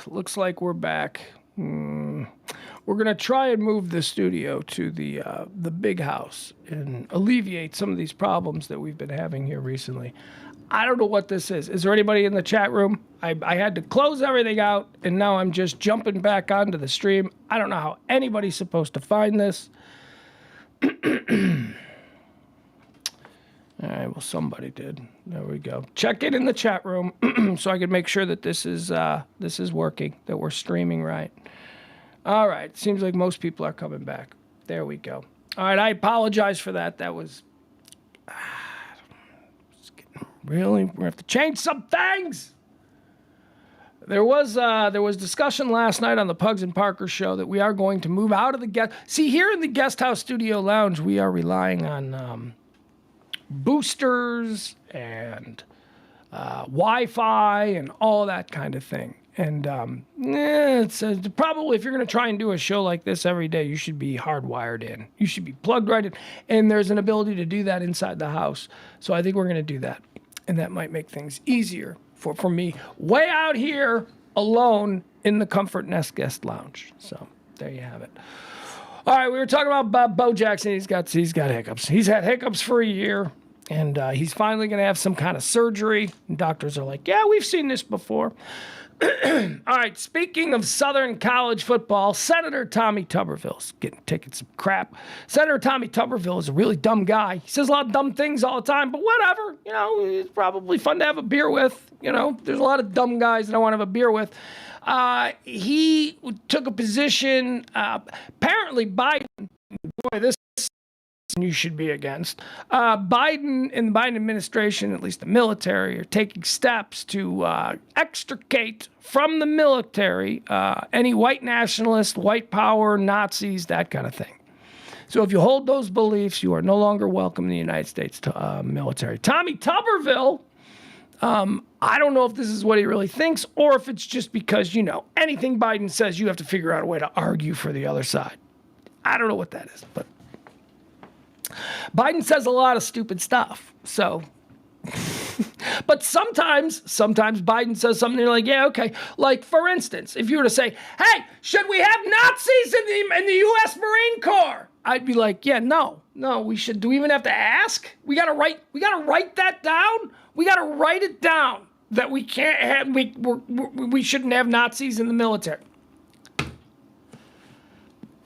Looks like we're back. We're gonna try and move the studio to the big house and alleviate some of these problems that we've been having here recently. I don't know what this is. Is there anybody in the chat room? I had to close everything out, and now I'm just jumping back onto the stream. I don't know how anybody's supposed to find this. All right, well, somebody did. There we go. Check it in the chat room so I can make sure that this is working, that we're streaming right. All right, seems like most people are coming back. There we go. All right, I apologize for that. That was really, we're gonna have to change some things. There was discussion last night on the Pugs and Parker show that we are going to move out of the guest. See, here in the Guest House Studio Lounge, we are relying on boosters and Wi-Fi and all that kind of thing. And it's probably, if you're going to try and do a show like this every day, you should be hardwired in. You should be plugged right in. And there's an ability to do that inside the house. So I think we're going to do that. And that might make things easier for me way out here alone in the Comfort Nest Guest Lounge. So there you have it. All right, we were talking about Bo Jackson. He's got hiccups. He's had hiccups for a year, and he's finally going to have some kind of surgery. And doctors are like, yeah, we've seen this before. All right, speaking of Southern college football, Senator Tommy Tuberville's taking some crap. Senator Tommy Tuberville is a really dumb guy. He says a lot of dumb things all the time, but whatever. You know, it's probably fun to have a beer with. You know, there's a lot of dumb guys that I want to have a beer with. He took a position, apparently Biden, boy, this you should be against. Biden and the Biden administration, at least the military, are taking steps to extricate from the military any white nationalists, white power, Nazis, that kind of thing. So if you hold those beliefs, you are no longer welcome in the United States military. Tommy Tuberville, I don't know if this is what he really thinks or if it's just because, you know, anything Biden says, you have to figure out a way to argue for the other side. I don't know what that is, but Biden says a lot of stupid stuff. So, but sometimes Biden says something you're like, yeah, okay. Like, for instance, if you were to say, hey, should we have Nazis in the U.S. Marine Corps? I'd be like, yeah, no, we should. Do we even have to ask? We gotta write that down. We gotta write it down that we can't have, we shouldn't have Nazis in the military.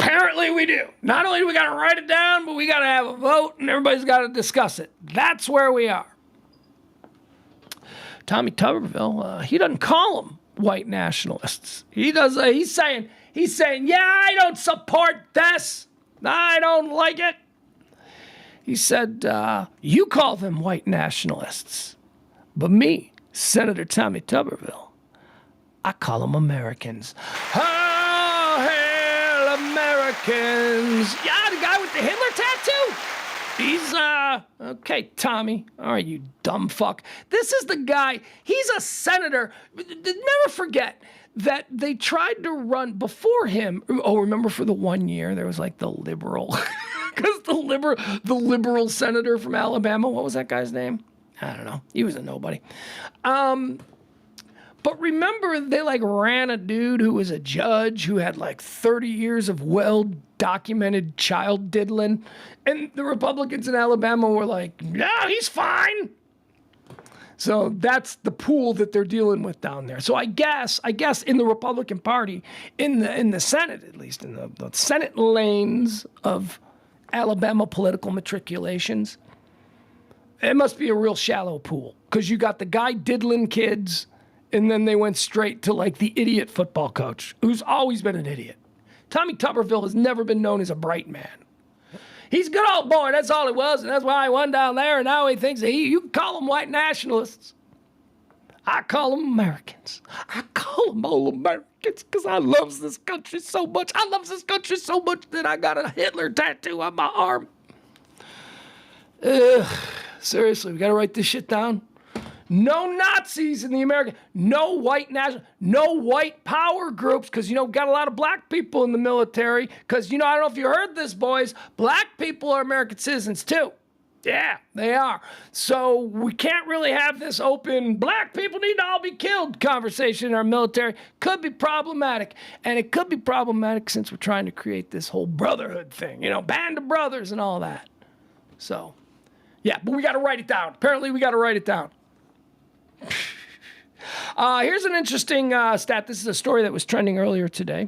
Apparently we do. Not only do we got to write it down, but we got to have a vote and everybody's got to discuss it. That's where we are. Tommy Tuberville, he doesn't call them white nationalists. He does. He's saying, yeah, I don't support this. I don't like it. He said, you call them white nationalists, but me, Senator Tommy Tuberville, I call them Americans. Americans. Yeah, the guy with the Hitler tattoo. He's, okay, Tommy. All right, you dumb fuck. This is the guy. He's a senator. Never forget that they tried to run before him. Oh, remember for the 1 year, there was like the liberal. Because the liberal senator from Alabama, what was that guy's name? I don't know. He was a nobody. But remember, they like ran a dude who was a judge who had like 30 years of well-documented child diddling. And the Republicans in Alabama were like, no, he's fine. So that's the pool that they're dealing with down there. So I guess in the Republican Party, in the Senate, at least in the Senate lanes of Alabama political matriculations, it must be a real shallow pool. Because you got the guy diddling kids, and then they went straight to like the idiot football coach, who's always been an idiot. Tommy Tuberville has never been known as a bright man. He's a good old boy, that's all he was, and that's why he won down there, and now he thinks that you can call them white nationalists. I call them Americans. I call them all Americans because I love this country so much. I love this country so much that I got a Hitler tattoo on my arm. Seriously, we got to write this shit down. No Nazis in the American, no white national, no white power groups, because, you know, got a lot of black people in the military, because, you know, I don't know if you heard this, boys, black people are American citizens, too. Yeah, they are. So we can't really have this open, black people need to all be killed conversation in our military. Could be problematic. And it could be problematic since we're trying to create this whole brotherhood thing, band of brothers and all that. So, yeah, but we got to write it down. Apparently, we got to write it down. Here's an interesting stat. This is a story that was trending earlier today.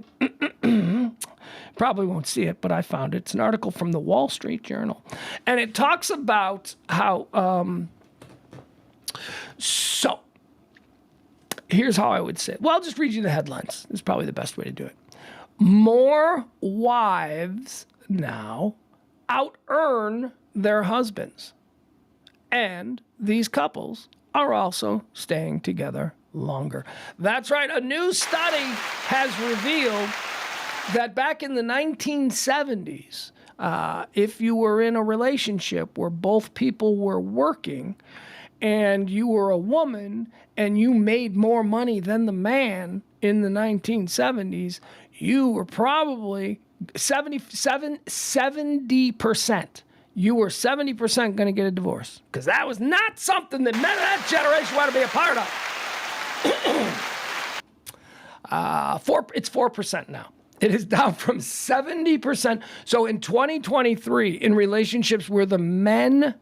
Probably won't see it, but I found it. It's an article from the Wall Street Journal. And it talks about how, so here's how I would say it. Well, I'll just read you the headlines. It's probably the best way to do it. More wives now out-earn their husbands. And these couples are also staying together longer. That's right. A new study has revealed that back in the 1970s, if you were in a relationship where both people were working and you were a woman and you made more money than the man in the 1970s, you were probably 70%. You were 70% going to get a divorce because that was not something that men of that generation want to be a part of. It's 4% now. It is down from 70%. So in 2023, in relationships where the men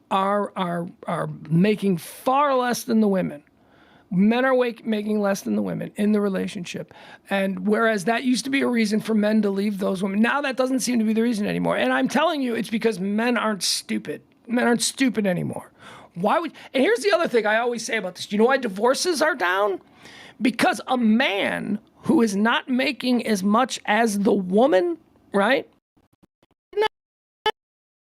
are making far less than the women, men are making less than the women in the relationship. And whereas that used to be a reason for men to leave those women, now that doesn't seem to be the reason anymore. And I'm telling you, it's because men aren't stupid. Men aren't stupid anymore. And here's the other thing I always say about this. Do you know why divorces are down? Because a man who is not making as much as the woman, right?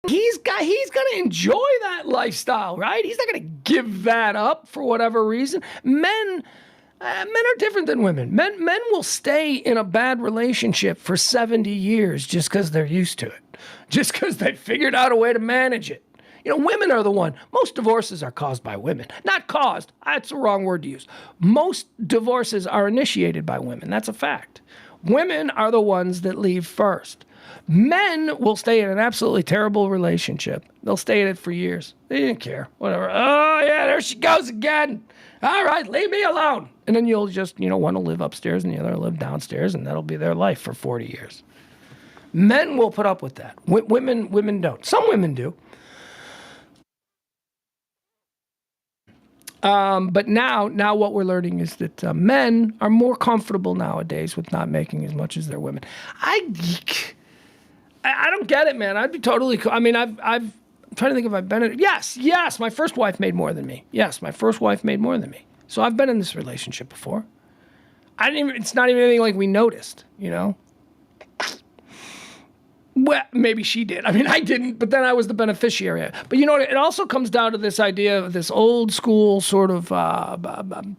He's going to enjoy that lifestyle, right? He's not going to give that up for whatever reason. Men are different than women. Men will stay in a bad relationship for 70 years just because they're used to it, just because they figured out a way to manage it. Women are the one. Most divorces are caused by women. Not caused. That's the wrong word to use. Most divorces are initiated by women. That's a fact. Women are the ones that leave first. Men will stay in an absolutely terrible relationship. They'll stay in it for years. They didn't care. Whatever. Oh, yeah, there she goes again. All right, leave me alone. And then you'll just, one will live upstairs and the other will live downstairs, and that'll be their life for 40 years. Men will put up with that. Women don't. Some women do. But now what we're learning is that men are more comfortable nowadays with not making as much as their women. I don't get it, man. I'd be totally cool. I mean, I'm trying to think if I've been in. Yes, my first wife made more than me. Yes, my first wife made more than me. So I've been in this relationship before. It's not even anything like we noticed, Well, maybe she did. I mean, I didn't, but then I was the beneficiary. But it also comes down to this idea of this old school sort of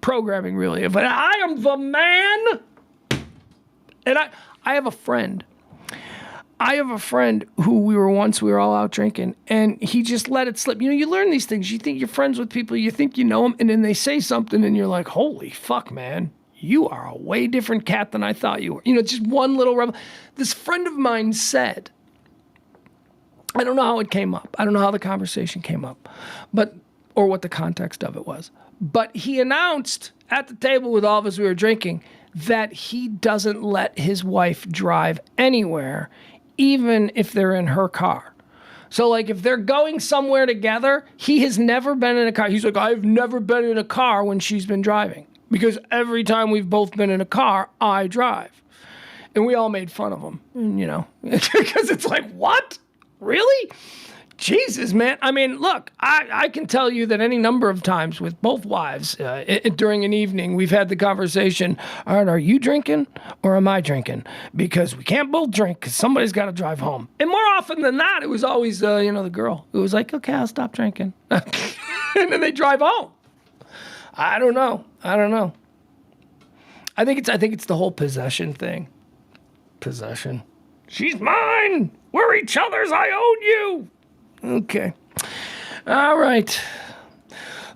programming, really. Of I am the man. And I have a friend. Who we were all out drinking, and he just let it slip. You learn these things. You think you're friends with people, you think you know them, and then they say something, and you're like, holy fuck, man. You are a way different cat than I thought you were. Just one little rebel. This friend of mine said, I don't know how it came up. I don't know how the conversation came up, or what the context of it was. But he announced at the table with all of us we were drinking that he doesn't let his wife drive anywhere, even if they're in her car. So like if they're going somewhere together, he has never been in a car. He's like, I've never been in a car when she's been driving. Because every time we've both been in a car, I drive. And we all made fun of him, because it's like, what? Really? Jesus, man. I mean, look, I can tell you that any number of times with both wives during an evening, we've had the conversation, all right, are you drinking or am I drinking? Because we can't both drink because somebody's got to drive home. And more often than not, it was always, the girl who was like, okay, I'll stop drinking. And then they drive home. I don't know. I think it's the whole possession thing. Possession. She's mine. We're each other's. I own you. Okay. All right.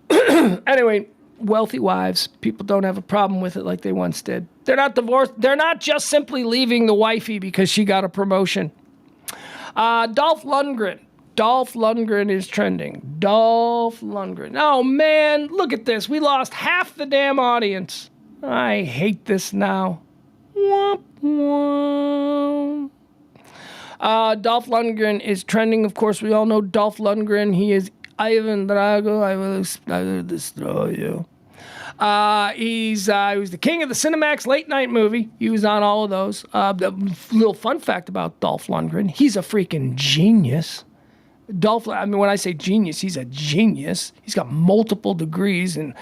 Anyway, wealthy wives, people don't have a problem with it like they once did. They're not divorced. They're not just simply leaving the wifey because she got a promotion. Dolph Lundgren Dolph Lundgren is trending. Dolph Lundgren. Oh, man, look at this. We lost half the damn audience. I hate this now. Womp womp. Dolph Lundgren is trending. Of course, we all know Dolph Lundgren. He is Ivan Drago. I will destroy you. He was the king of the Cinemax late night movie. He was on all of those. The little fun fact about Dolph Lundgren, he's a freaking genius. When I say genius, he's a genius. He's got multiple degrees in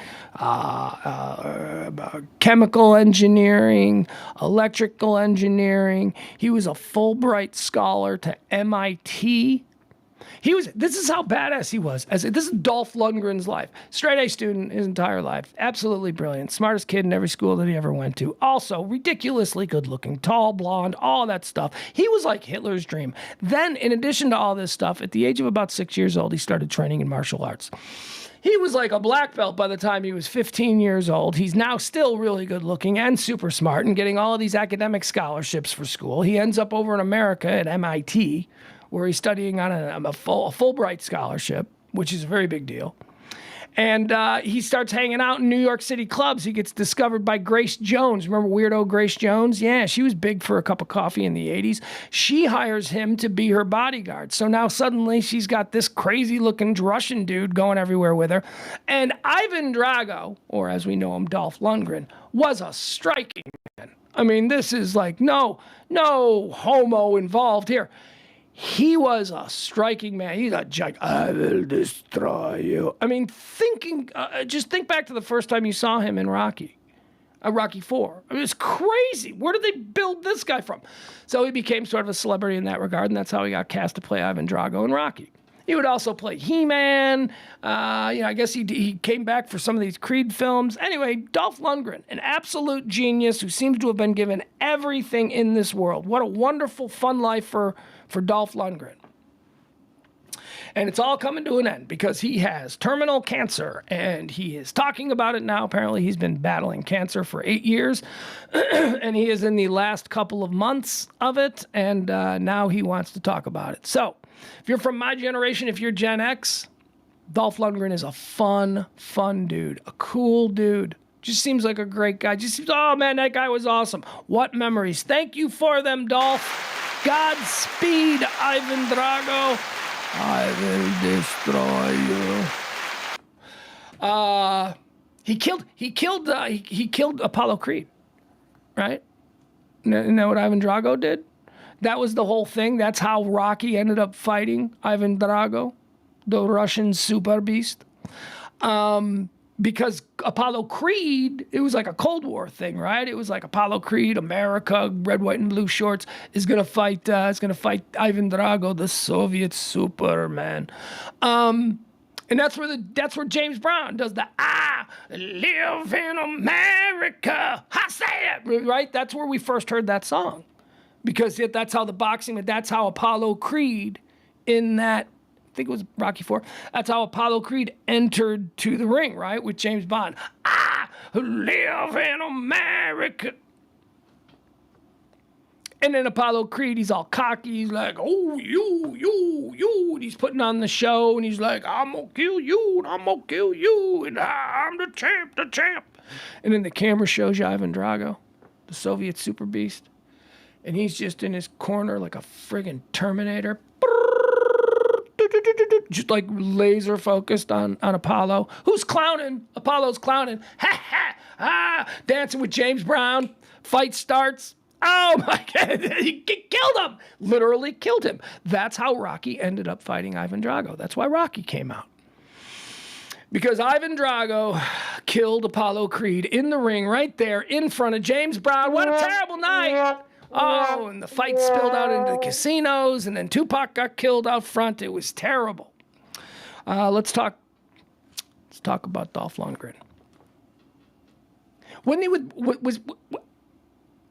chemical engineering, electrical engineering. He was a Fulbright scholar to MIT. This is how badass he was. This is Dolph Lundgren's life. Straight A student his entire life. Absolutely brilliant. Smartest kid in every school that he ever went to. Also, ridiculously good looking. Tall, blonde, all that stuff. He was like Hitler's dream. Then, in addition to all this stuff, at the age of about 6 years old, he started training in martial arts. He was like a black belt by the time he was 15 years old. He's now still really good looking and super smart and getting all of these academic scholarships for school. He ends up over in America at MIT, where he's studying on a Fulbright scholarship, which is a very big deal. And he starts hanging out in New York City clubs. He gets discovered by Grace Jones. Remember weirdo Grace Jones? Yeah, she was big for a cup of coffee in the 80s. She hires him to be her bodyguard. So now suddenly she's got this crazy-looking Russian dude going everywhere with her. And Ivan Drago, or as we know him, Dolph Lundgren, was a striking man. I mean, this is like no homo involved here. He was a striking man. He's a giant. I will destroy you. I mean, just think back to the first time you saw him in Rocky 4. I mean, it's crazy. Where did they build this guy from? So he became sort of a celebrity in that regard, and that's how he got cast to play Ivan Drago in Rocky. He would also play He-Man. I guess he came back for some of these Creed films. Anyway, Dolph Lundgren, an absolute genius who seems to have been given everything in this world. What a wonderful, fun life for Dolph Lundgren. And it's all coming to an end because he has terminal cancer, and he is talking about it now. Apparently, he's been battling cancer for 8 years, and he is in the last couple of months of it, and now he wants to talk about it. So, if you're from my generation, if you're Gen X, Dolph Lundgren is a fun dude, a cool dude. Just seems like a great guy. Just seems, oh man, that guy was awesome. What memories. Thank you for them, Dolph. Godspeed, Ivan Drago. I will destroy you. He killed Apollo Creed, right? Isn't that what Ivan Drago did? That was the whole thing. That's how Rocky ended up fighting Ivan Drago, the Russian super beast. Because Apollo Creed, it was like a Cold War thing, right? It was like Apollo Creed, America, red, white, and blue shorts, is gonna fight Ivan Drago, the Soviet Superman. And that's where James Brown does the I live in America. I say it, right? That's where we first heard that song. Because that's how that's how Apollo Creed in that, I think it was Rocky 4, that's how Apollo Creed entered to the ring, right? With James Bond. I live in America. And then Apollo Creed, he's all cocky. He's like, oh, you. And he's putting on the show, and he's like, I'm going to kill you, and I'm going to kill you, and I'm the champ. And then the camera shows you Ivan Drago, the Soviet super beast. And he's just in his corner like a friggin' Terminator. Just like laser focused on Apollo. Who's clowning? Apollo's clowning. Dancing with James Brown. Fight starts. Oh my God, he killed him. Literally killed him. That's how Rocky ended up fighting Ivan Drago. That's why Rocky came out. Because Ivan Drago killed Apollo Creed in the ring right there in front of James Brown. What a terrible night. Oh, and the fight spilled out into the casinos, and then Tupac got killed out front. It was terrible. Let's talk about Dolph Lundgren.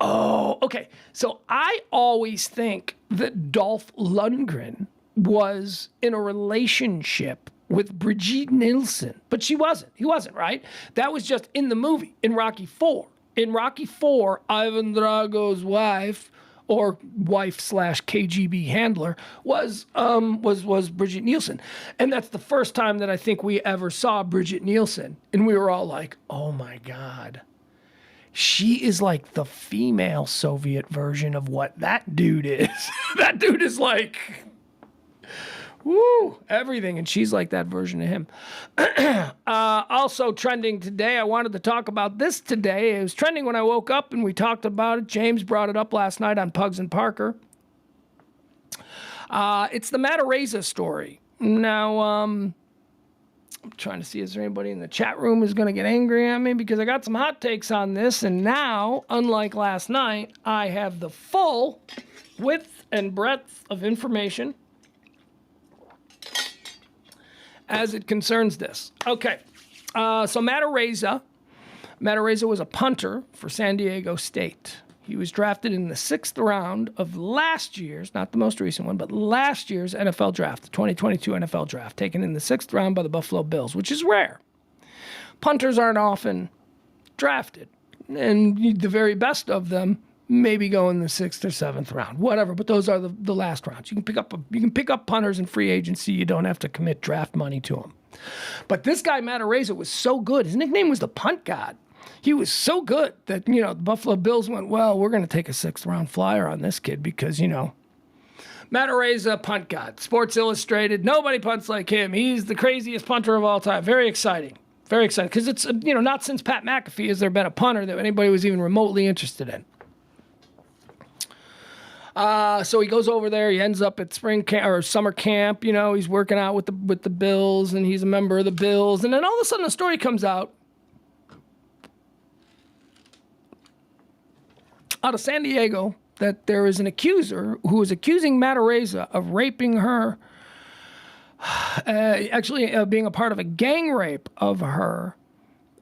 Okay. So I always think that Dolph Lundgren was in a relationship with Brigitte Nielsen, but she wasn't. He wasn't, right? That was just in the movie, in Rocky 4. In Rocky 4, Ivan Drago's wife or wife slash KGB handler, was Bridget Nielsen. And that's the first time that I think we ever saw Bridget Nielsen. And we were all like, oh my God. She is like the female Soviet version of what that dude is. That dude is like, woo, everything. And she's like that version of him. Also trending today, I wanted to talk about this today. It was trending when I woke up and we talked about it. James brought it up last night on Pugs and Parker. It's the Matt Araiza story. Now, I'm trying to see, is there anybody in the chat room who's going to get angry at me? Because I got some hot takes on this. And now, unlike last night, I have the full width and breadth of information as it concerns this. Okay, so Matt Araiza was a punter for San Diego State. He was drafted in the 6th round of last year's, not the most recent one, but last year's NFL draft, the 2022 NFL draft, taken in the 6th round by the Buffalo Bills, which is rare. Punters aren't often drafted, and the very best of them maybe go in the 6th or 7th round, whatever. But those are the last rounds. You can pick up punters in free agency. You don't have to commit draft money to them. But this guy Matt Araiza was so good. His nickname was the Punt God. He was so good that the Buffalo Bills went, well, we're going to take a 6th round flyer on this kid because Matt Araiza, Punt God. Sports Illustrated. Nobody punts like him. He's the craziest punter of all time. Very exciting. Very exciting because it's not since Pat McAfee has there been a punter that anybody was even remotely interested in. So he goes over there. He ends up at spring camp or summer camp. He's working out with the Bills, and he's a member of the Bills. And then all of a sudden, a story comes out of San Diego that there is an accuser who is accusing Matt Araiza of raping her, being a part of a gang rape of her.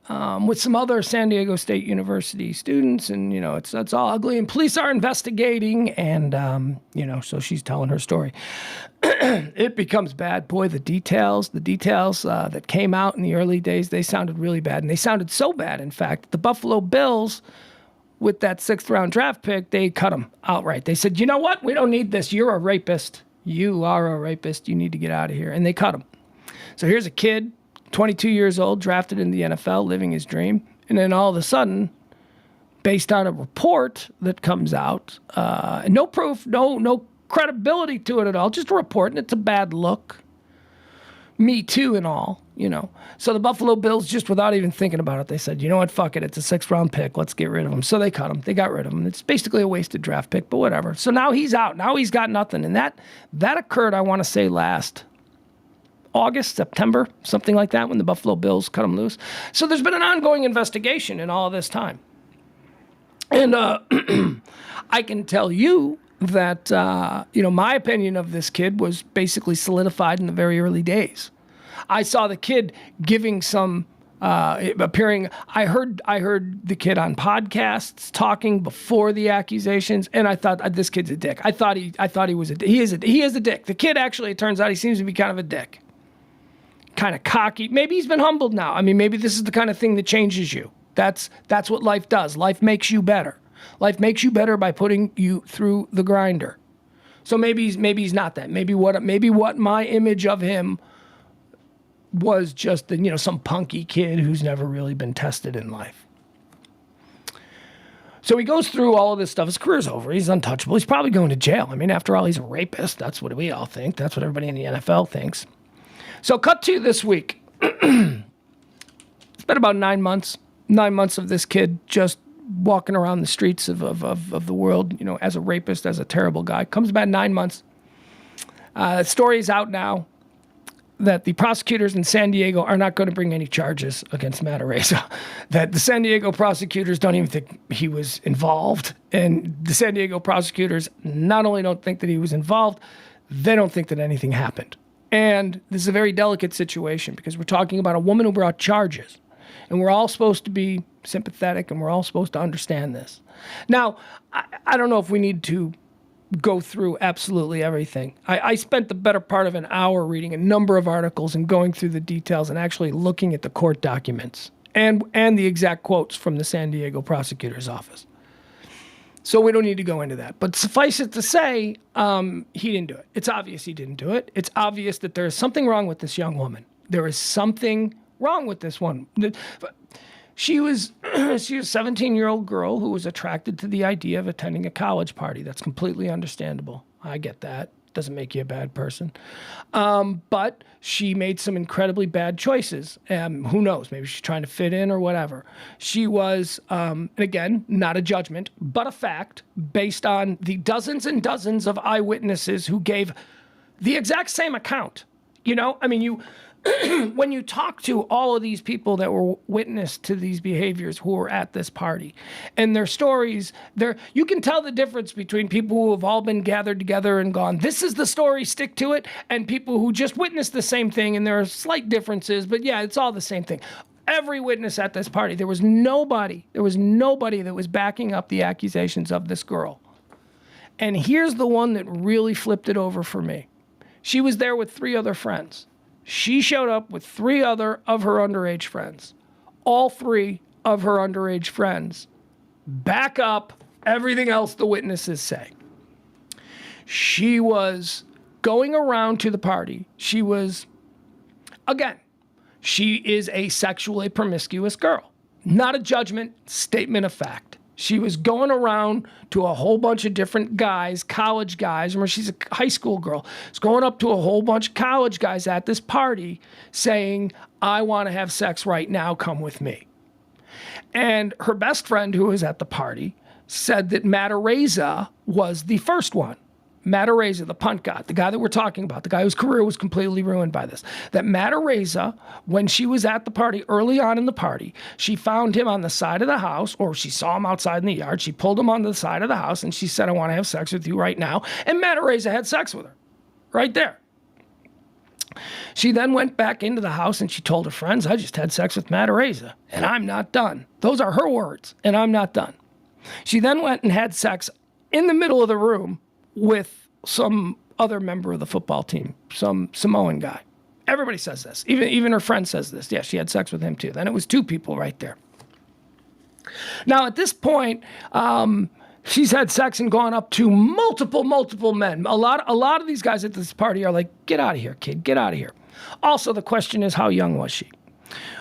With some other San Diego State University students, and it's all ugly. And police are investigating, and so she's telling her story. It becomes bad. Boy, the details that came out in the early days, they sounded really bad, and they sounded so bad, in fact, the Buffalo Bills, with that 6th round draft pick, they cut him outright. They said, you know what? We don't need this. You're a rapist. You are a rapist. You need to get out of here. And they cut him. So here's a kid, 22 years old, drafted in the NFL, living his dream. And then all of a sudden, based on a report that comes out, no proof, no credibility to it at all, just a report, and it's a bad look. Me too and all, So the Buffalo Bills, just without even thinking about it, they said, you know what, fuck it, it's a 6th round pick, let's get rid of him. So they cut him, they got rid of him. It's basically a wasted draft pick, but whatever. So now he's out, now he's got nothing. And that occurred, I want to say, last August, September, something like that, when the Buffalo Bills cut him loose. So there's been an ongoing investigation in all of this time. And I can tell you that, my opinion of this kid was basically solidified in the very early days. I saw the kid giving some, appearing, I heard the kid on podcasts talking before the accusations, and I thought, this kid's a dick. I thought he was he is a dick. The kid actually, it turns out, he seems to be kind of a dick. Kind of cocky. Maybe he's been humbled now. I mean, maybe this is the kind of thing that changes you. That's what life does. Life makes you better. Life makes you better by putting you through the grinder. So maybe he's not that. Maybe what my image of him was just some punky kid who's never really been tested in life. So he goes through all of this stuff. His career's over. He's untouchable. He's probably going to jail. I mean, after all, he's a rapist. That's what we all think. That's what everybody in the NFL thinks. So cut to this week. It's been about 9 months. 9 months of this kid just walking around the streets of the world, as a rapist, as a terrible guy. Comes about 9 months. The story's out now that the prosecutors in San Diego are not going to bring any charges against Matt Araiza. That the San Diego prosecutors don't even think he was involved. And the San Diego prosecutors not only don't think that he was involved, they don't think that anything happened. And this is a very delicate situation because we're talking about a woman who brought charges. And we're all supposed to be sympathetic, and we're all supposed to understand this. Now, I don't know if we need to go through absolutely everything. I spent the better part of an hour reading a number of articles and going through the details and actually looking at the court documents and the exact quotes from the San Diego prosecutor's office. So we don't need to go into that. But suffice it to say, he didn't do it. It's obvious he didn't do it. It's obvious that there is something wrong with this young woman. There is something wrong with this one. She was a 17-year-old girl who was attracted to the idea of attending a college party. That's completely understandable. I get that. Doesn't make you a bad person. But she made some incredibly bad choices. Who knows? Maybe she's trying to fit in or whatever. She was, and again, not a judgment, but a fact based on the dozens and dozens of eyewitnesses who gave the exact same account. You know, I mean, when you talk to all of these people that were witness to these behaviors who were at this party and their stories, you can tell the difference between people who have all been gathered together and gone, this is the story, stick to it, and people who just witnessed the same thing, and there are slight differences, but yeah, it's all the same thing. Every witness at this party, there was nobody that was backing up the accusations of this girl. And here's the one that really flipped it over for me. She was there with 3 other friends. She showed up with 3 other of her underage friends. All 3 of her underage friends back up everything else the witnesses say. She was going around to the party. She is a sexually promiscuous girl. Not a judgment, statement of fact. She was going around to a whole bunch of different guys, college guys. Remember, she's a high school girl. She's going up to a whole bunch of college guys at this party saying, I want to have sex right now, come with me. And her best friend who was at the party said that Matt Araiza was the first one. Matt Araiza, the punt guy, the guy that we're talking about, the guy whose career was completely ruined by this, that Matt Araiza, when she was at the party, early on in the party, she found him on the side of the house, or she saw him outside in the yard. She pulled him onto the side of the house, and she said, I want to have sex with you right now. And Matt Araiza had sex with her right there. She then went back into the house, and she told her friends, I just had sex with Matt Araiza, and I'm not done. Those are her words, and I'm not done. She then went and had sex in the middle of the room with some other member of the football team, some Samoan guy. Everybody says this. Even her friend says this. Yeah, she had sex with him too. Then it was 2 people right there. Now, at this point, she's had sex and gone up to multiple men. A lot of these guys at this party are like, get out of here, kid, get out of here. Also, the question is, how young was she?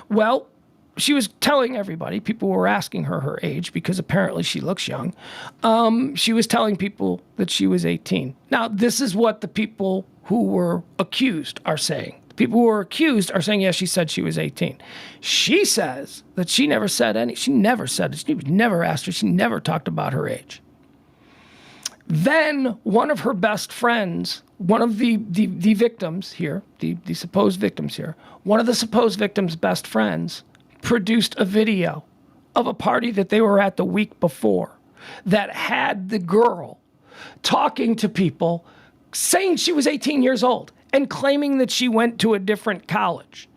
Well, she was telling everybody, people were asking her age because apparently she looks young. She was telling people that she was 18. Now, this is what the people who were accused are saying. The people who were accused are saying, yes, she said she was 18. She says that she never said it. She was never asked her. She never talked about her age. Then one of her best friends, one of the victims here, the supposed victims here, one of the supposed victims' best friends produced a video of a party that they were at the week before that had the girl talking to people saying she was 18 years old and claiming that she went to a different college.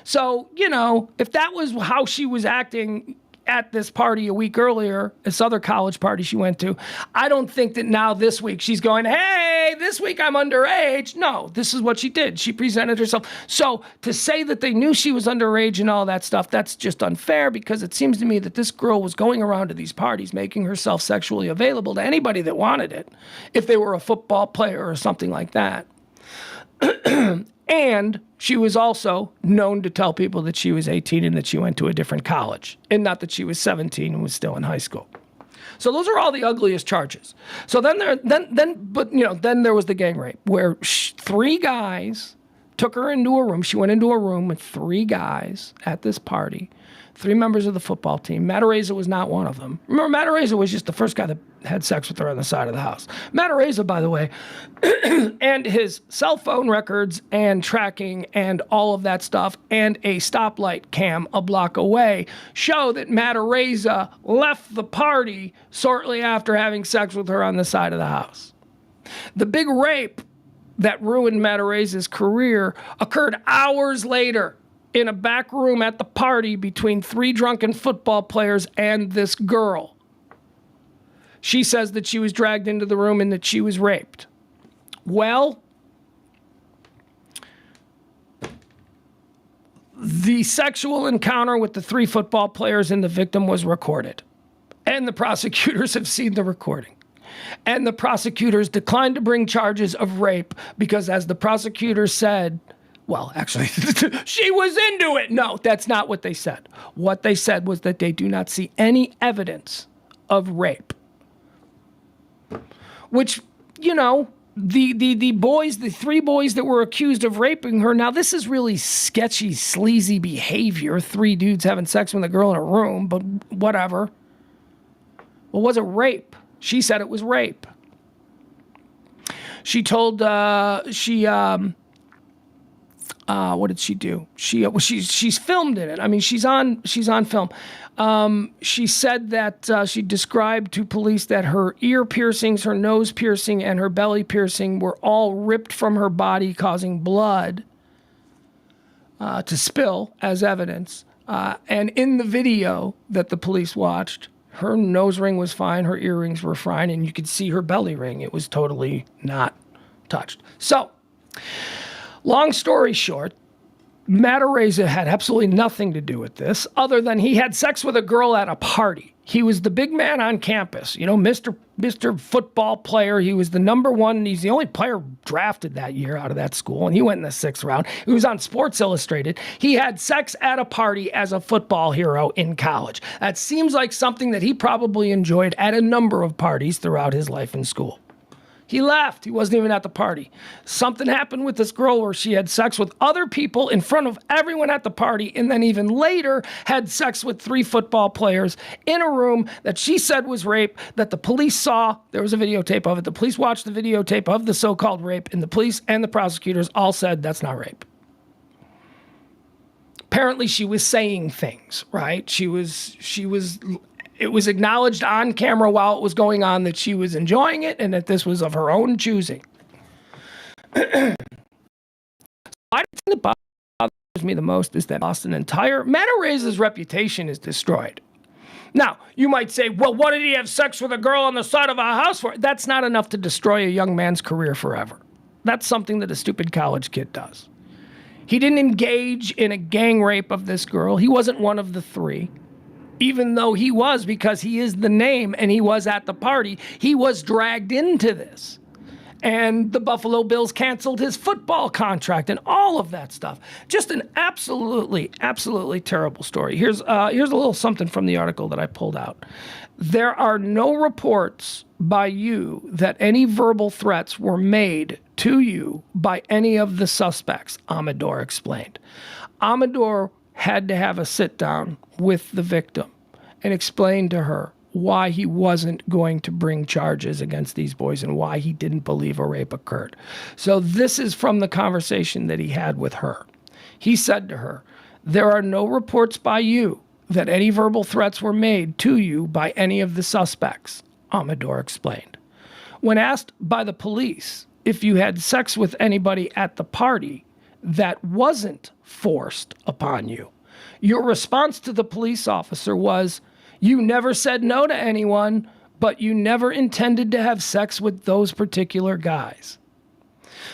So, you know, if that was how she was acting at this party a week earlier, this other college party she went to, I don't think that now this week she's going, hey, this week I'm underage. No, this is what she did. She presented herself. So to say that they knew she was underage and all that stuff, that's just unfair, because it seems to me that this girl was going around to these parties making herself sexually available to anybody that wanted it, if they were a football player or something like that. And she was also known to tell people that she was 18 and that she went to a different college, and not that she was 17 and was still in high school. So those are all the ugliest charges. So then there was the gang rape, where 3 guys took her into a room. She went into a room with 3 guys at this party, 3 members of the football team. Matt Araiza was not one of them. Remember, Matt Araiza was just the first guy that had sex with her on the side of the house. Matt Araiza, by the way, and his cell phone records and tracking and all of that stuff and a stoplight cam a block away show that Matt Araiza left the party shortly after having sex with her on the side of the house. The big rape that ruined Matt Araiza's career occurred hours later in a back room at the party between 3 drunken football players and this girl. She says that she was dragged into the room and that she was raped. Well, the sexual encounter with the 3 football players and the victim was recorded. And the prosecutors have seen the recording. And the prosecutors declined to bring charges of rape because, as the prosecutor said, well, actually, she was into it. No, that's not what they said. What they said was that they do not see any evidence of rape. Which, you know, the boys, the three boys that were accused of raping her, now this is really sketchy, sleazy behavior. Three dudes having sex with a girl in a room, but whatever. Well, was it rape? She said it was rape. She told, what did she do? She's filmed in it. I mean, she's on film. She said that she described to police that her ear piercings, her nose piercing, and her belly piercing were all ripped from her body, causing blood to spill as evidence. And in the video that the police watched, her nose ring was fine, her earrings were fine, and you could see her belly ring. It was totally not touched. So, long story short, Matt Araiza had absolutely nothing to do with this other than he had sex with a girl at a party. He was the big man on campus, you know, Mr. Football player. He was the number one. He's the only player drafted that year out of that school, and he went in the 6th round. He was on Sports Illustrated. He had sex at a party as a football hero in college. That seems like something that he probably enjoyed at a number of parties throughout his life in school. He left. He wasn't even at the party. Something happened with this girl where she had sex with other people in front of everyone at the party, and then even later had sex with 3 football players in a room that she said was rape, that the police saw. There was a videotape of it. The police watched the videotape of the so-called rape, and the police and the prosecutors all said that's not rape. Apparently she was saying things, right? It was acknowledged on camera while it was going on that she was enjoying it and that this was of her own choosing. I think that bothers me the most is that Matt Araiza's reputation is destroyed. Now, you might say, well, what did he have sex with a girl on the side of a house for? That's not enough to destroy a young man's career forever. That's something that a stupid college kid does. He didn't engage in a gang rape of this girl. He wasn't one of the 3. Even though he was, because he is the name and he was at the party, he was dragged into this. And the Buffalo Bills canceled his football contract and all of that stuff. Just an absolutely, absolutely terrible story. Here's a little something from the article that I pulled out. There are no reports by you that any verbal threats were made to you by any of the suspects, Amador explained. Amador had to have a sit down with the victim and explain to her why he wasn't going to bring charges against these boys and why he didn't believe a rape occurred. So this is from the conversation that he had with her. He said to her, there are no reports by you that any verbal threats were made to you by any of the suspects, Amador explained. When asked by the police if you had sex with anybody at the party that wasn't forced upon you, your response to the police officer was, you never said no to anyone, but you never intended to have sex with those particular guys.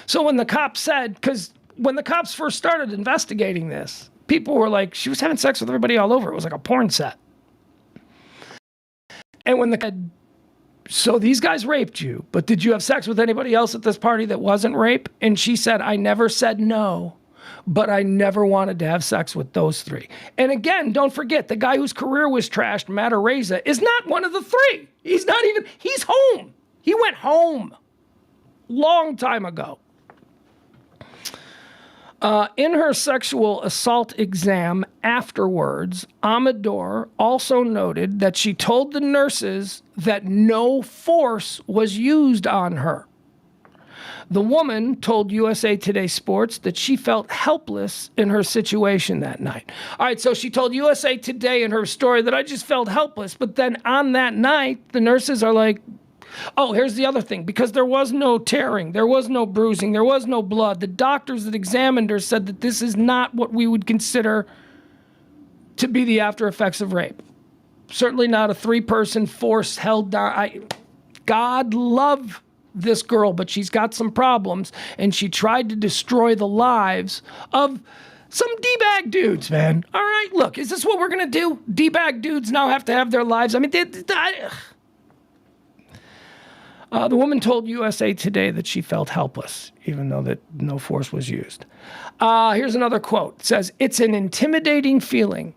So when the cops said, because when the cops first started investigating this, people were like, she was having sex with everybody all over. It was like a porn set. And when so these guys raped you, but did you have sex with anybody else at this party that wasn't rape? And she said, I never said no, but I never wanted to have sex with those 3. And again, don't forget, the guy whose career was trashed, Matt Araiza, is not one of the 3. He's home. He went home long time ago. In her sexual assault exam afterwards, Amador also noted that she told the nurses that no force was used on her. The woman told USA Today Sports that she felt helpless in her situation that night. All right, so she told USA Today in her story that I just felt helpless, but then on that night, the nurses are like, oh, here's the other thing. Because there was no tearing, there was no bruising, there was no blood. The doctors that examined her said that this is not what we would consider to be the after effects of rape. Certainly not a 3-person force held down. God love this girl, but she's got some problems, and she tried to destroy the lives of Some D-bag dudes, man. All right, look, is this what we're going to do? D-bag dudes now have to have their lives. I mean, the woman told USA Today that she felt helpless, even though that no force was used. Here's another quote. It says, "It's an intimidating feeling.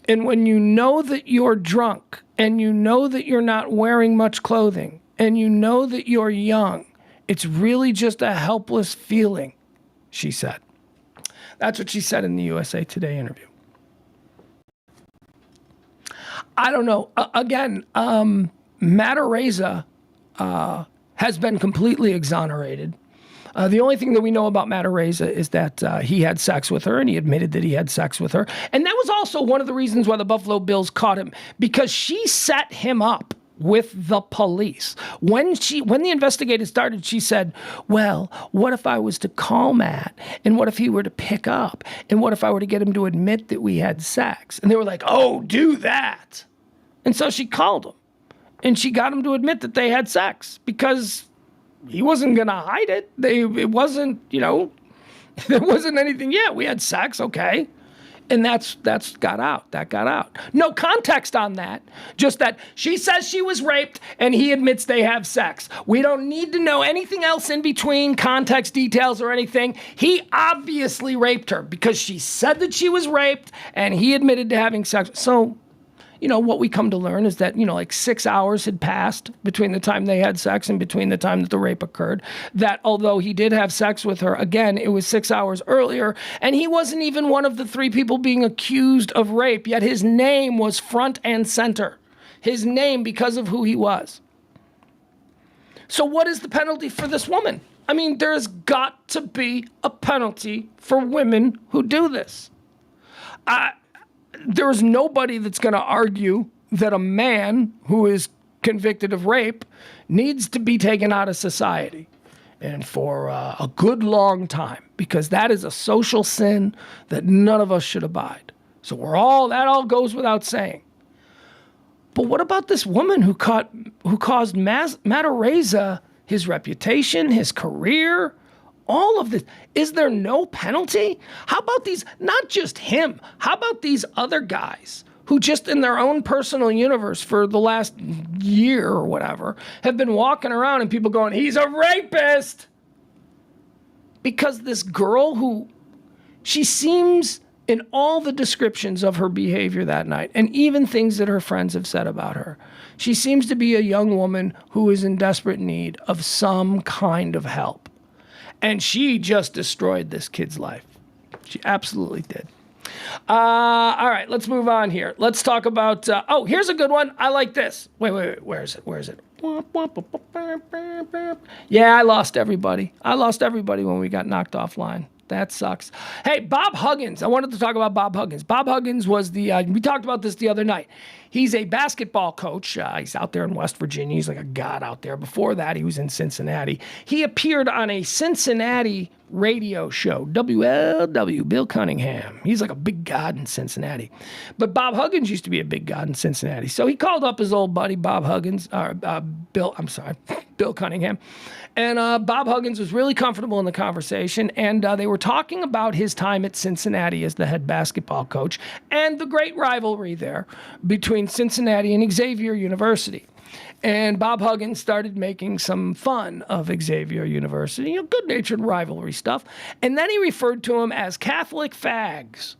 And when you know that you're drunk and you know that you're not wearing much clothing and you know that you're young, it's really just a helpless feeling," she said. That's what she said in the USA Today interview. I don't know. Again, Matt Araiza has been completely exonerated. The only thing that we know about Matt Araiza is that he had sex with her, and he admitted that he had sex with her. And that was also one of the reasons why the Buffalo Bills caught him, because she set him up with the police. When the investigators started, she said, "Well, what if I was to call Matt? And what if he were to pick up? And what if I were to get him to admit that we had sex?" And they were like, "Oh, do that." And so she called him, and she got him to admit that they had sex, because he wasn't going to hide it. It wasn't, there wasn't anything. Yeah, we had sex, okay. And that's got out. That got out. No context on that. Just that she says she was raped and he admits they have sex. We don't need to know anything else in between, context, details, or anything. He obviously raped her because she said that she was raped and he admitted to having sex. So, what we come to learn is that, like 6 hours had passed between the time they had sex and between the time that the rape occurred. That although he did have sex with her, again, it was 6 hours earlier, and he wasn't even one of the 3 people being accused of rape, yet his name was front and center. His name because of who he was. So what is the penalty for this woman? I mean, there's got to be a penalty for women who do this. There's nobody that's going to argue that a man who is convicted of rape needs to be taken out of society, and for a good long time, because that is a social sin that none of us should abide. So that all goes without saying. But what about this woman who caused Matt Araiza, his reputation, his career, all of this? Is there no penalty? How about these, not just him, how about these other guys who just in their own personal universe for the last year or whatever have been walking around and people going, "He's a rapist"? Because this girl she seems, in all the descriptions of her behavior that night, and even things that her friends have said about her, she seems to be a young woman who is in desperate need of some kind of help. And she just destroyed this kid's life. She absolutely did. All right, let's move on here. Let's talk about, here's a good one. I like this. Wait, where is it? Yeah, I lost everybody when we got knocked offline. That sucks. Hey, Bob Huggins. I wanted to talk about Bob Huggins. Bob Huggins was we talked about this the other night. He's a basketball coach. He's out there in West Virginia. He's like a god out there. Before that, he was in Cincinnati. He appeared on a Cincinnati radio show, WLW, Bill Cunningham. He's like a big god in Cincinnati. But Bob Huggins used to be a big god in Cincinnati. So he called up his old buddy, Bill Cunningham. And Bob Huggins was really comfortable in the conversation, and they were talking about his time at Cincinnati as the head basketball coach and the great rivalry there between Cincinnati and Xavier University. And Bob Huggins started making some fun of Xavier University, good-natured rivalry stuff. And then he referred to them as Catholic fags.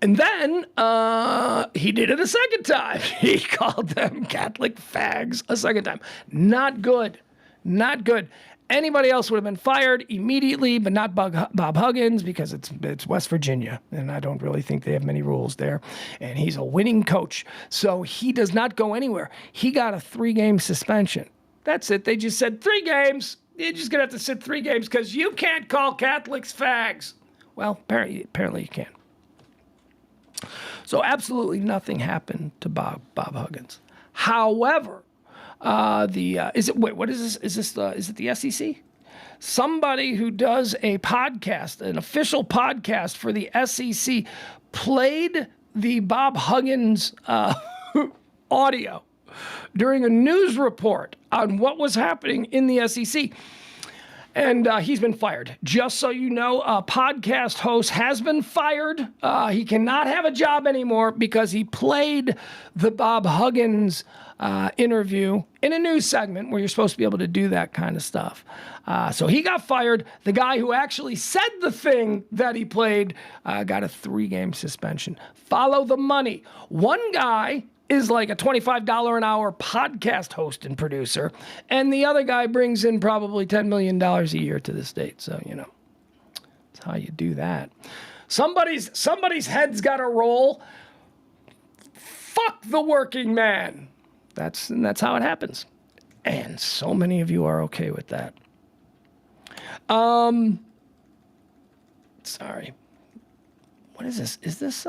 And then he did it a second time. He called them Catholic fags a second time. Not good. Not good. Anybody else would have been fired immediately, but not Bob Huggins, because it's West Virginia, and I don't really think they have many rules there. And he's a winning coach, so he does not go anywhere. He got a 3-game suspension. That's it. They just said 3 games. You're just going to have to sit 3 games because you can't call Catholics fags. Well, apparently you can. So absolutely nothing happened to Bob Huggins. However, is it the SEC? Somebody who does a podcast, an official podcast for the SEC, played the Bob Huggins audio during a news report on what was happening in the SEC. And he's been fired. Just so you know, a podcast host has been fired. He cannot have a job anymore because he played the Bob Huggins interview in a news segment where you're supposed to be able to do that kind of stuff. So he got fired. The guy who actually said the thing that he played got a 3-game suspension. Follow the money. One guy is like a $25 an hour podcast host and producer, and the other guy brings in probably $10 million a year to the state. So, you know, that's how you do that. Somebody's head's got to roll. Fuck the working man. That's how it happens. And so many of you are okay with that. Sorry. What is this? Is this,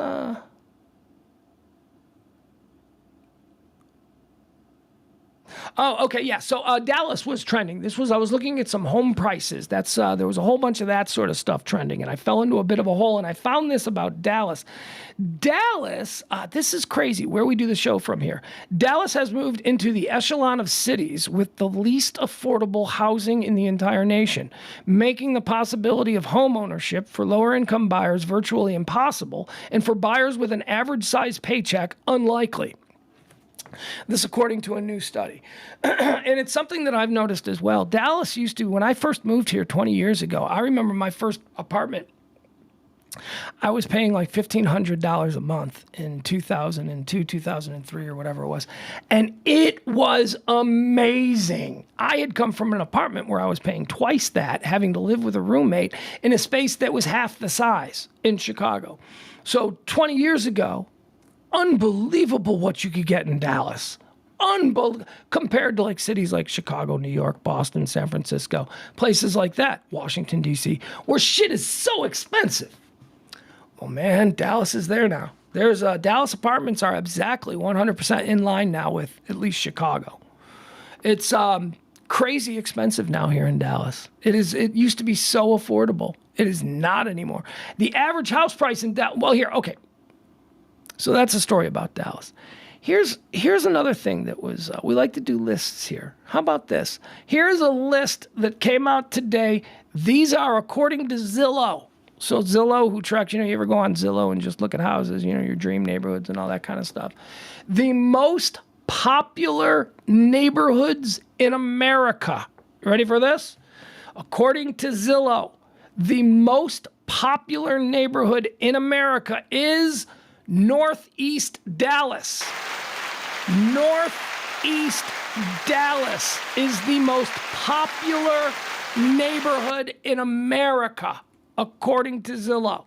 Oh, okay, yeah. So Dallas was trending. I was looking at some home prices. There was a whole bunch of that sort of stuff trending, and I fell into a bit of a hole, and I found this about Dallas. Dallas, this is crazy, where we do the show from here. Dallas has moved into the echelon of cities with the least affordable housing in the entire nation, making the possibility of home ownership for lower-income buyers virtually impossible, and for buyers with an average-sized paycheck, unlikely. This according to a new study. And it's something that I've noticed as well. Dallas used to, when I first moved here 20 years ago, I remember my first apartment, I was paying like $1,500 a month in 2002, 2003, or whatever it was. And it was amazing. I had come from an apartment where I was paying twice that, having to live with a roommate in a space that was half the size in Chicago. So 20 years ago, unbelievable what you could get in Dallas. Compared to like cities like Chicago, New York, Boston, San Francisco, places like that, Washington, D.C., where shit is so expensive. Well, man, Dallas is there now. Dallas apartments are exactly 100% in line now with at least Chicago. It's crazy expensive now here in Dallas. It used to be so affordable. It is not anymore. The average house price in Dallas, okay. So that's a story about Dallas. Here's another thing that was, we like to do lists here. How about this? Here's a list that came out today. These are according to Zillow. So Zillow, who tracks, you ever go on Zillow and just look at houses, your dream neighborhoods and all that kind of stuff. The most popular neighborhoods in America. You ready for this? According to Zillow, the most popular neighborhood in America is Northeast Dallas. Northeast Dallas is the most popular neighborhood in America, according to Zillow.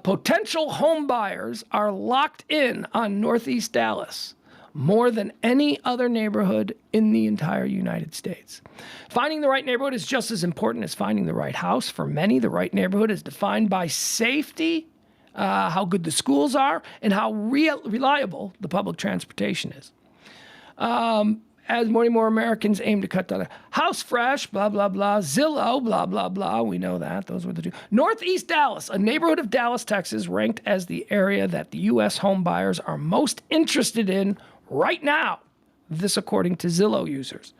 Potential home buyers are locked in on Northeast Dallas more than any other neighborhood in the entire United States. Finding the right neighborhood is just as important as finding the right house. For many, the right neighborhood is defined by safety, how good the schools are, and how reliable the public transportation is. As more and more Americans aim to cut down House Fresh, blah, blah, blah, Zillow, blah, blah, blah. We know that. Those were the two. Northeast Dallas, a neighborhood of Dallas, Texas, ranked as the area that the U.S. home buyers are most interested in right now. This according to Zillow users.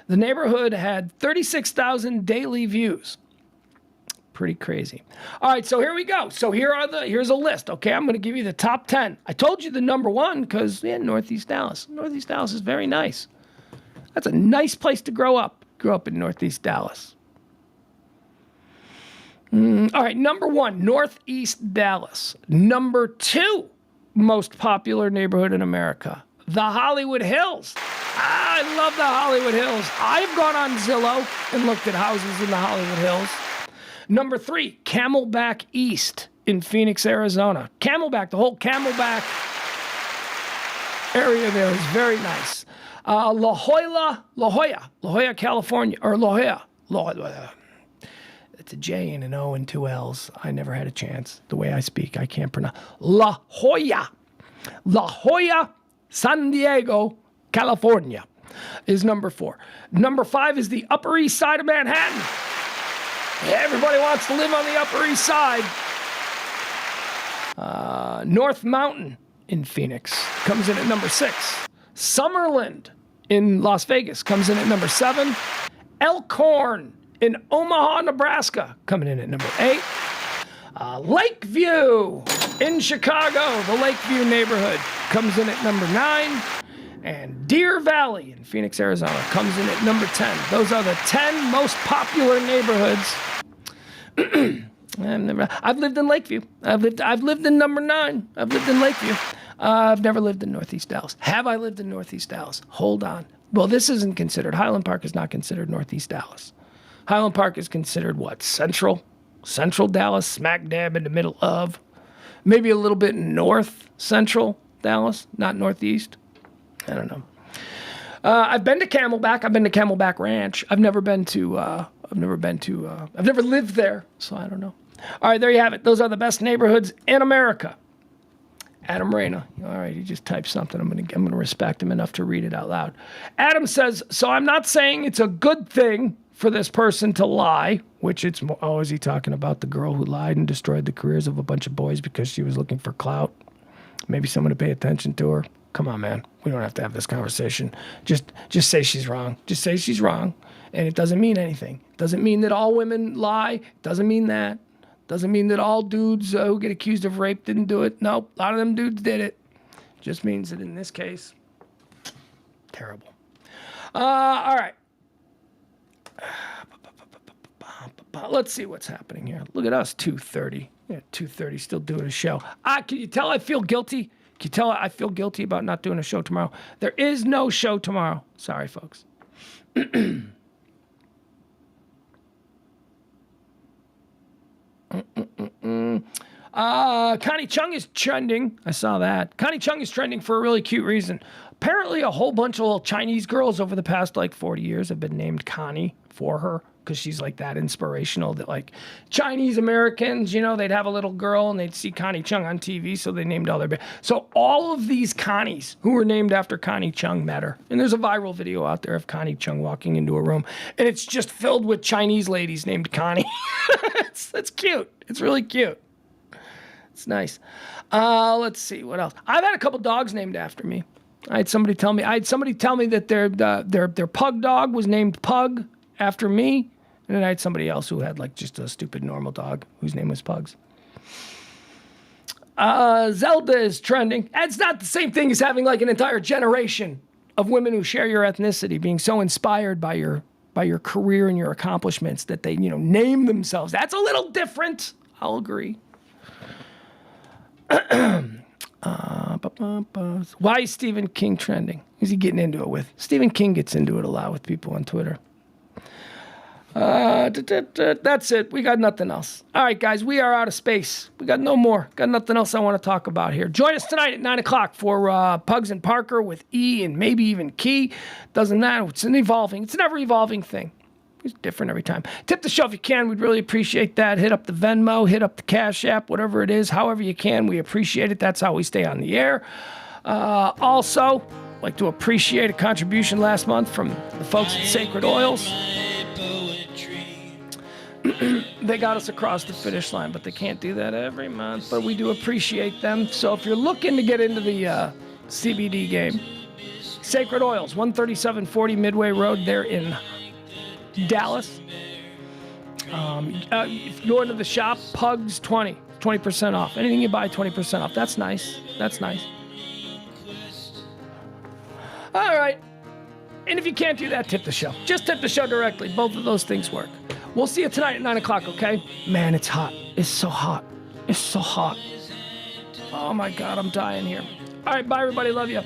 The neighborhood had 36,000 daily views. Pretty crazy. All right, so here we go. So here's a list. Okay, I'm going to give you the top 10. I told you the number one because Northeast Dallas. Northeast Dallas is very nice. That's a nice place to grow up. Grew up in Northeast Dallas. All right, number one, Northeast Dallas. Number two, most popular neighborhood in America, the Hollywood Hills. I love the Hollywood Hills. I've gone on Zillow and looked at houses in the Hollywood Hills. Number three, Camelback East in Phoenix, Arizona. Camelback, the whole Camelback area there is very nice. La Jolla, California, or La Jolla. It's a J and an O and two L's. I never had a chance. The way I speak, I can't pronounce. La Jolla, San Diego, California is number four. Number five is the Upper East Side of Manhattan. Everybody wants to live on the Upper East Side. North Mountain in Phoenix comes in at number 6. Summerlin in Las Vegas comes in at number 7. Elkhorn in Omaha, Nebraska, coming in at number 8. Lakeview in Chicago, the Lakeview neighborhood, comes in at number 9. And Deer Valley in Phoenix, Arizona, comes in at number 10. Those are the 10 most popular neighborhoods. I've lived in Lakeview. I've lived in number 9. I've lived in Lakeview. I've never lived in Northeast Dallas. Have I lived in Northeast Dallas? Hold on. Well, this isn't considered. Highland Park is not considered Northeast Dallas. Highland Park is considered what? Central Dallas, smack dab in the middle of. Maybe a little bit north central Dallas, not northeast. I don't know. I've been to Camelback. I've been to Camelback Ranch. I've never lived there, so I don't know. All right, there you have it. Those are the best neighborhoods in America. Adam Reyna. All right, he just typed something. I'm gonna respect him enough to read it out loud. Adam says, so I'm not saying it's a good thing for this person to lie, which it's, oh, is he talking about the girl who lied and destroyed the careers of a bunch of boys because she was looking for clout? Maybe someone to pay attention to her. Come on, man. We don't have to have this conversation. Just say she's wrong. Just say she's wrong. And it doesn't mean anything. It doesn't mean that all women lie. It doesn't mean that. It doesn't mean that all dudes who get accused of rape didn't do it. Nope. A lot of them dudes did it. Just means that in this case, terrible. All right. Let's see what's happening here. Look at us, 2:30. Yeah, 2:30, still doing a show. Can you tell I feel guilty? Can you tell I feel guilty about not doing a show tomorrow? There is no show tomorrow. Sorry, folks. Connie Chung is trending. I saw that. Connie Chung is trending for a really cute reason. Apparently, a whole bunch of little Chinese girls over the past 40 years have been named Connie for her because she's that inspirational that Chinese Americans, they'd have a little girl and they'd see Connie Chung on TV, so they named all their So all of these Connies who were named after Connie Chung met her. And there's a viral video out there of Connie Chung walking into a room and it's just filled with Chinese ladies named Connie. It's cute. It's really cute. It's nice. Let's see what else. I've had a couple dogs named after me. I had somebody tell me that their pug dog was named Pug after me, and then I had somebody else who had just a stupid normal dog whose name was Pugs. Zelda is trending. It's not the same thing as having an entire generation of women who share your ethnicity being so inspired by your career and your accomplishments that they name themselves. That's a little different. I'll agree. Why is Stephen King trending? Who's he getting into it with? Stephen King gets into it a lot with people on Twitter. That's it. We got nothing else. All right, guys, we are out of space. We got no more. Got nothing else I want to talk about here. Join us tonight at 9 o'clock for Pugs and Parker with E and maybe even Key. Doesn't matter. It's an ever-evolving thing. It's different every time. Tip the show if you can. We'd really appreciate that. Hit up the Venmo, hit up the Cash App, whatever it is, however you can. We appreciate it. That's how we stay on the air. Also, like to appreciate a contribution last month from the folks at Sacred Oils. They got us across the finish line, but they can't do that every month. But we do appreciate them. So if you're looking to get into the CBD game, Sacred Oils, 13740 Midway Road there in Dallas. If you go into the shop, Pugs 20% off. Anything you buy, 20% off. That's nice. That's nice. All right. And if you can't do that, tip the show. Just tip the show directly. Both of those things work. We'll see you tonight at 9 o'clock, okay? Man, it's hot. It's so hot. It's so hot. Oh, my God, I'm dying here. All right, bye, everybody. Love you.